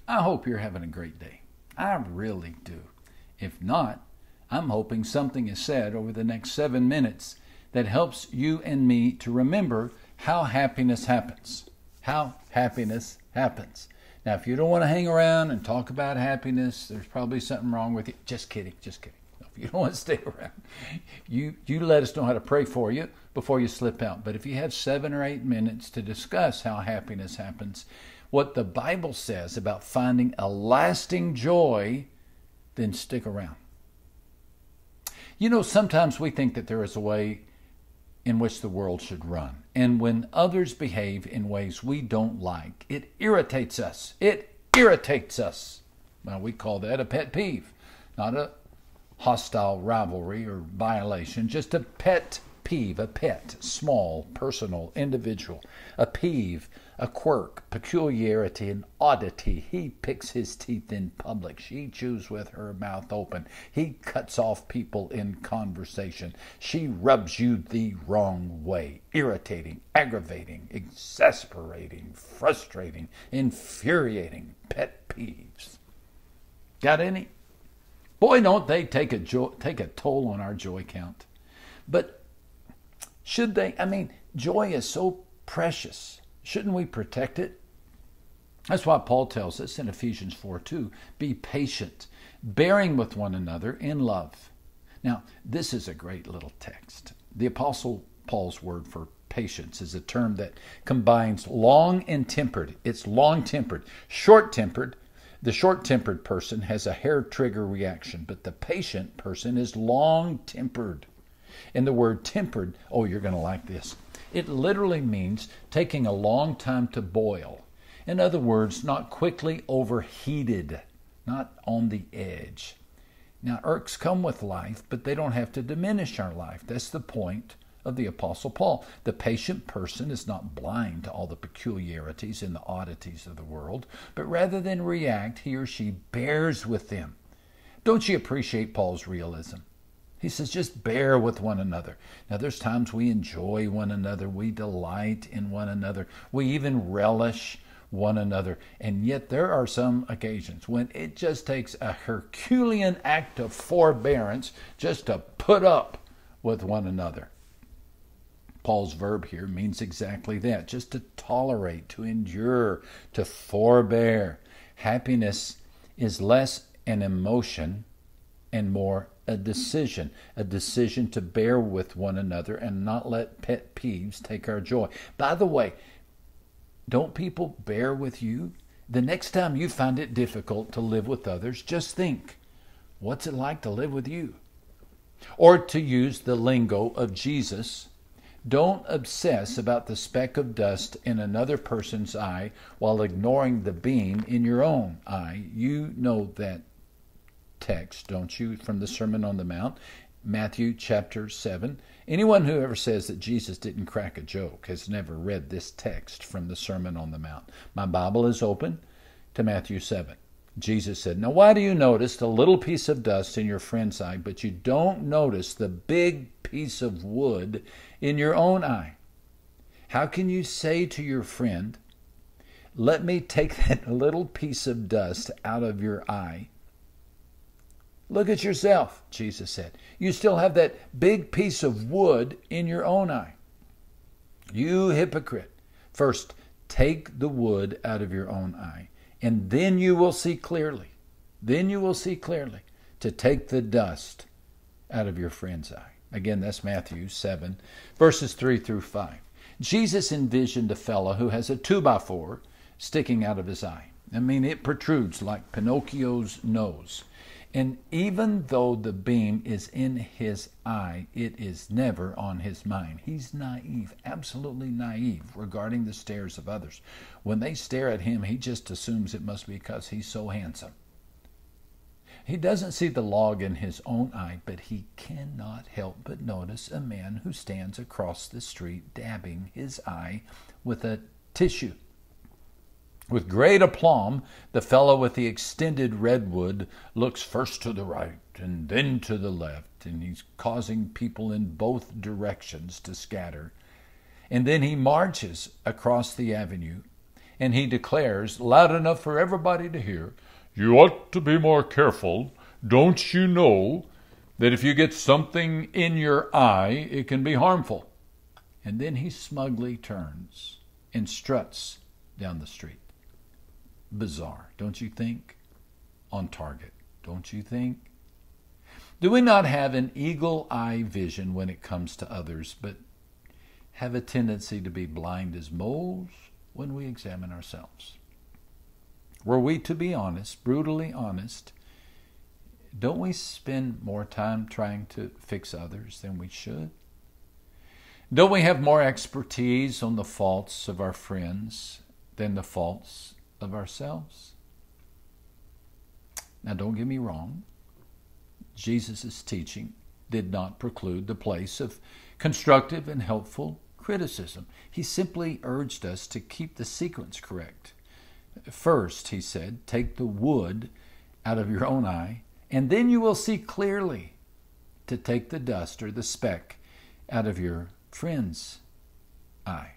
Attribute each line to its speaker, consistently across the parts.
Speaker 1: I hope you're having a great day. I really do. If not, I'm hoping something is said over the next 7 minutes that helps you and me to remember how happiness happens. How happiness happens. Now, if you don't want to hang around and talk about happiness, there's probably something wrong with you. Just kidding, just kidding. If you don't want to stay around, you let us know how to pray for you before you slip out. But if you have 7 or 8 minutes to discuss how happiness happens, what the Bible says about finding a lasting joy, then stick around. You know, sometimes we think that there is a way in which the world should run. And when others behave in ways we don't like, it irritates us. It irritates us. Well, we call that a pet peeve, not a hostile rivalry or violation, just a pet peeve, a pet, small, personal, individual, a peeve, a quirk, peculiarity, an oddity. He picks his teeth in public. She chews with her mouth open. He cuts off people in conversation. She rubs you the wrong way. Irritating, aggravating, exasperating, frustrating, infuriating pet peeves. Got any? Boy, don't they take a toll on our joy count. But should they? I mean, joy is so precious. Shouldn't we protect it? That's why Paul tells us in Ephesians 4:2, be patient, bearing with one another in love. Now, this is a great little text. The Apostle Paul's word for patience is a term that combines long and tempered. It's long-tempered. Short-tempered, the short-tempered person has a hair trigger reaction, but the patient person is long-tempered. And the word tempered, oh, you're going to like this. It literally means taking a long time to boil. In other words, not quickly overheated, not on the edge. Now, irks come with life, but they don't have to diminish our life. That's the point of the Apostle Paul. The patient person is not blind to all the peculiarities and the oddities of the world, but rather than react, he or she bears with them. Don't you appreciate Paul's realism? He says, just bear with one another. Now, there's times we enjoy one another. We delight in one another. We even relish one another. And yet there are some occasions when it just takes a Herculean act of forbearance just to put up with one another. Paul's verb here means exactly that, just to tolerate, to endure, to forbear. Happiness is less an emotion and more a decision to bear with one another and not let pet peeves take our joy. By the way, don't people bear with you? The next time you find it difficult to live with others, just think, what's it like to live with you? Or to use the lingo of Jesus, don't obsess about the speck of dust in another person's eye while ignoring the beam in your own eye. You know that text, don't you, from the Sermon on the Mount, Matthew chapter 7. Anyone who ever says that Jesus didn't crack a joke has never read this text from the Sermon on the Mount. My Bible is open to Matthew 7. Jesus said, now why do you notice the little piece of dust in your friend's eye, but you don't notice the big piece of wood in your own eye? How can you say to your friend, let me take that little piece of dust out of your eye? Look at yourself, Jesus said. You still have that big piece of wood in your own eye. You hypocrite. First, take the wood out of your own eye, and then you will see clearly. Then you will see clearly to take the dust out of your friend's eye. Again, that's Matthew 7, verses 3 through 5. Jesus envisioned a fellow who has a 2x4 sticking out of his eye. I mean, it protrudes like Pinocchio's nose. And even though the beam is in his eye, it is never on his mind. He's naive, absolutely naive regarding the stares of others. When they stare at him, he just assumes it must be because he's so handsome. He doesn't see the log in his own eye, but he cannot help but notice a man who stands across the street dabbing his eye with a tissue. With great aplomb, the fellow with the extended redwood looks first to the right and then to the left, and he's causing people in both directions to scatter. And then he marches across the avenue, and he declares, loud enough for everybody to hear, "You ought to be more careful. Don't you know that if you get something in your eye, it can be harmful?" And then he smugly turns and struts down the street. Bizarre, don't you think? On target, don't you think? Do we not have an eagle-eye vision when it comes to others, but have a tendency to be blind as moles when we examine ourselves? Were we to be honest, brutally honest, don't we spend more time trying to fix others than we should? Don't we have more expertise on the faults of our friends than the faults of ourselves? Now, don't get me wrong. Jesus' teaching did not preclude the place of constructive and helpful criticism. He simply urged us to keep the sequence correct. First, he said, take the wood out of your own eye, and then you will see clearly to take the dust or the speck out of your friend's eye.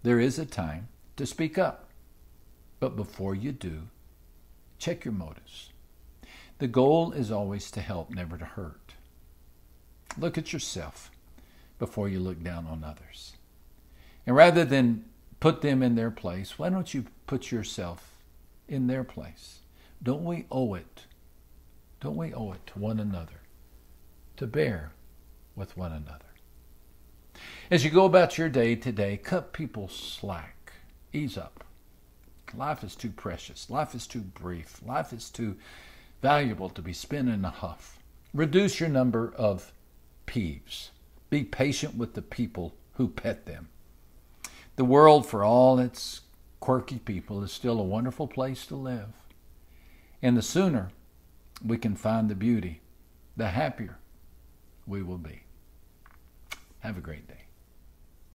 Speaker 1: There is a time to speak up, but before you do, check your motives. The goal is always to help, never to hurt. Look at yourself before you look down on others. And rather than put them in their place, why don't you put yourself in their place? Don't we owe it? Don't we owe it to one another to bear with one another? As you go about your day today, cut people slack. Ease up. Life is too precious. Life is too brief. Life is too valuable to be spent in a huff. Reduce your number of peeves. Be patient with the people who pet them. The world, for all its quirky people, is still a wonderful place to live. And the sooner we can find the beauty, the happier we will be. Have a great day.